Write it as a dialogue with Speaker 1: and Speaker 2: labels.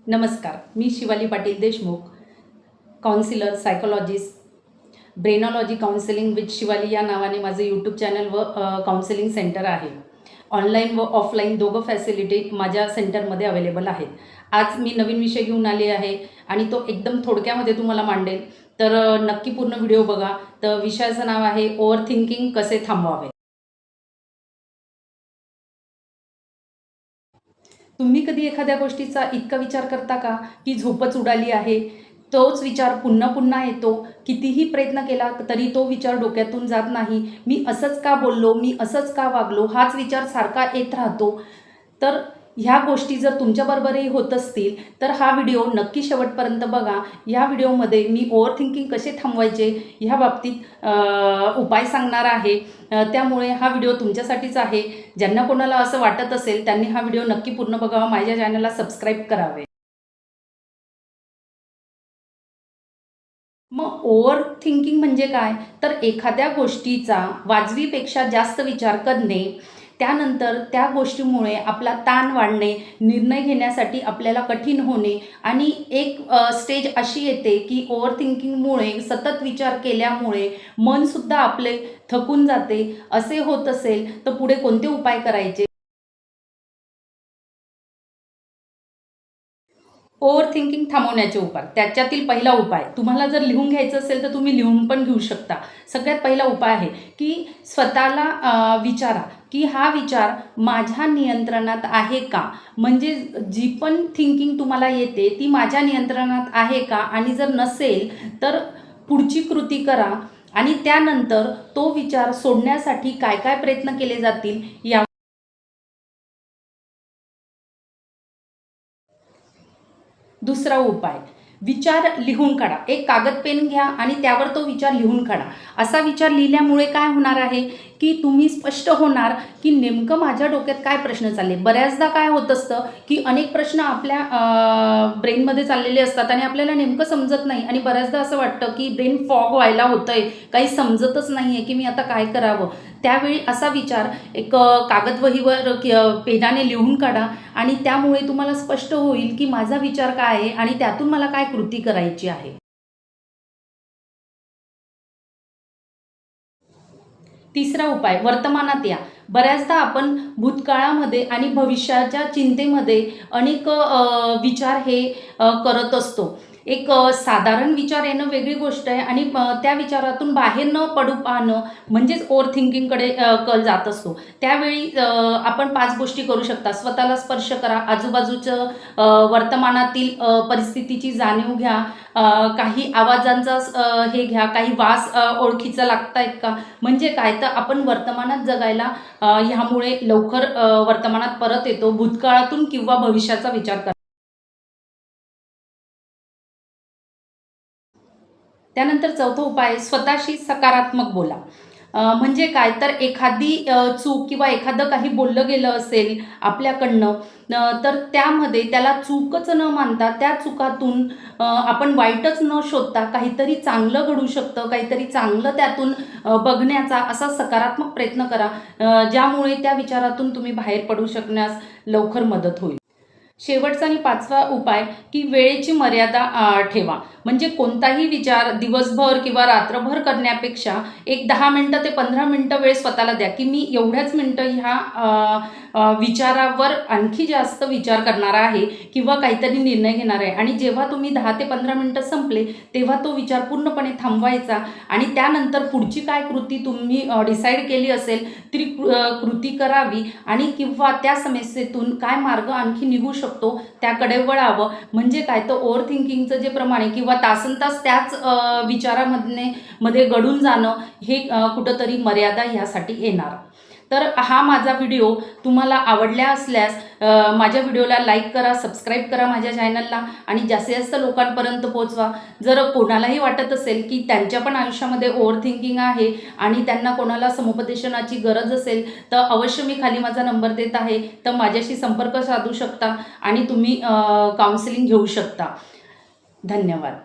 Speaker 1: नमस्कार, मी Shivali Patil Deshmukh, counsellor, psychologist, brainology counselling with Shivali या नावाने माझं यूट्यूब चॅनल व काउन्सिलिंग सेंटर आहे. ऑनलाईन व ऑफलाईन दोघं फॅसिलिटी माझ्या सेंटरमध्ये अवेलेबल आहेत. आज मी नवीन विषय घेऊन आले आहे आणि तो एकदम थोडक्यामध्ये तुम्हाला मांडेल. तर नक्की पूर्ण व्हिडिओ बघा. तर विषयाचं नाव आहे ओव्हर थिंकिंग कसे थांबवावे. तुम्ही कधी एखाद्या गोष्टीचा इतका विचार करता का की झोपच उडाली आहे? तोच विचार पुन्हा पुन्हा येतो. कितीही प्रयत्न केला तरी तो विचार डोक्यातून जात नाही. मी असंच का बोललो? मी असंच का वागलो? हाच विचार सारखा येत राहतो. तर ह्या गोष्टी जर तुमच्याबरोबरही होत असतील तर हा व्हिडिओ नक्की शेवटपर्यंत बघा. या व्हिडिओमध्ये मी ओव्हर थिंकिंग कसे थांबवायचे ह्या बाबतीत उपाय सांगणार आहे. त्यामुळे हा व्हिडिओ तुमच्यासाठीच आहे. ज्यांना कोणाला असं वाटत असेल त्यांनी हा व्हिडिओ नक्की पूर्ण बघावा. माझ्या चॅनलला सबस्क्राईब करावे. मग ओव्हर थिंकिंग म्हणजे काय? तर एखाद्या गोष्टीचा वाजवीपेक्षा जास्त विचार करणे, त्यानंतर त्या गोष्टीमुळे आपला ताण वाढणे, निर्णय घेण्यासाठी आपल्याला कठीण होणे आणि एक स्टेज अशी येते की ओव्हर थिंकिंगमुळे सतत विचार केल्यामुळे मनसुद्धा आपले थकून जाते. असे होत असेल तर पुढे कोणते उपाय करायचे? ओव्हर थिंकिंग थांबवण्याचे उपाय. त्याच्यातील पहिला उपाय तुम्हाला जर लिहून घ्यायचं असेल तर तुम्ही लिहून पण घेऊ शकता. सगळ्यात पहिला उपाय आहे की स्वतःला विचारा की हा विचार माझ्या नियंत्रणात आहे का? म्हणजे जी पण थिंकिंग तुम्हाला येते ती माझ्या नियंत्रणात आहे का? आणि जर नसेल तर पुढची कृती करा आणि त्यानंतर तो विचार सोडण्यासाठी काय काय प्रयत्न केले जातील या. दुसरा उपाय, विचार लिहून काढा. एक कागद पेन घ्या आणि त्यावर तो विचार लिहून काढा. असा विचार लिहिल्यामुळे काय होणार आहे की तुम्ही स्पष्ट होणार की नेमकं माझ्या डोक्यात काय प्रश्न चालले. बऱ्याचदा काय होत असतं की अनेक प्रश्न आपल्या ब्रेनमध्ये चाललेले असतात आणि आपल्याला नेमकं समजत नाही आणि बऱ्याचदा असं वाटतं की ब्रेन फॉग व्हायला होतंय, काही समजतच नाही आहे की मी आता काय करावं. त्यावेळी असा विचार एक कागद वहीवर पेनाने लिहून काढा आणि त्यामुळे तुम्हाला स्पष्ट होईल की माझा विचार काय आहे आणि त्यातून मला काय कृती करायची आहे. तिसरा उपाय, वर्तमानात या. बऱ्याचदा आपण भूतकाळामध्ये आणि भविष्याच्या चिंतेमध्ये अनेक विचार हे करत असतो. एक साधारण विचार येणं वेगळी गोष्ट आहे आणि त्या विचारातून बाहेर न पडू पाहणं म्हणजेच ओव्हर थिंकिंगकडे कल जात असतो. त्यावेळी आपण 5 गोष्टी करू शकता. स्वतःला स्पर्श करा, आजूबाजूचं वर्तमानातील परिस्थितीची जाणीव घ्या, काही आवाजांचा हे घ्या, काही वास ओळखीचा लागतायत का? म्हणजे काय तर आपण वर्तमानात जगायला ह्यामुळे लवकर वर्तमानात परत येतो. भूतकाळातून किंवा भविष्याचा विचार करा. त्यानंतर चौथा उपाय, स्वतःशी सकारात्मक बोला. म्हणजे काय तर एखादी चूक किंवा एखादं काही बोललं गेलं असेल आपल्याकडनं, तर त्यामध्ये त्याला चूकच न मानता त्या चुकातून आपण वाईटच न शोधता काहीतरी चांगलं घडू शकतं, काहीतरी चांगलं त्यातून बघण्याचा असा सकारात्मक प्रयत्न करा. ज्यामुळे त्या विचारातून तुम्ही बाहेर पडू शकण्यास लवकर मदत होईल. शेवटचा आणि 5वा उपाय की वेळेची मर्यादा ठेवा. म्हणजे कोणताही विचार दिवसभर किंवा रात्रभर करण्यापेक्षा एक 10 मिनिटं ते 15 मिनिटं वेळ स्वतःला द्या, की मी एवढ्याच मिनिटं ह्या विचारावर आणखी जास्त विचार करणार आहे किंवा काहीतरी निर्णय घेणार आहे. आणि जेव्हा तुम्ही 10 ते 15 मिनिटं संपले, तेव्हा तो विचार पूर्णपणे थांबवायचा आणि त्यानंतर पुढची काय कृती तुम्ही डिसाईड केली असेल ती कृती करावी आणि किंवा त्या समस्येतून काय मार्ग आणखी निघू शकतो त्याकडे वळावं. म्हणजे काय तर ओव्हर थिंकिंगचं जे प्रमाणे किंवा तासनतास त्याच मध्ये गढून जाणं हे कुठंतरी मर्यादा ह्यासाठी येणार. तर हा माझा व्हिडिओ तुम्हाला आवडल्या असल्यास माझ्या व्हिडिओला लाईक करा, सबस्क्राईब करा माझ्या चॅनलला आणि जास्तीत जास्त लोकांपर्यंत पोहोचवा. जर कोणालाही वाटत असेल की त्यांच्या पण आयुष्यामध्ये ओव्हर थिंकिंग आहे आणि त्यांना कोणाला समुपदेशनाची गरज असेल तर अवश्य मी खाली माझा नंबर देत आहे, तर माझ्याशी संपर्क साधू शकता आणि तुम्ही काउन्सिलिंग घेऊ शकता. धन्यवाद.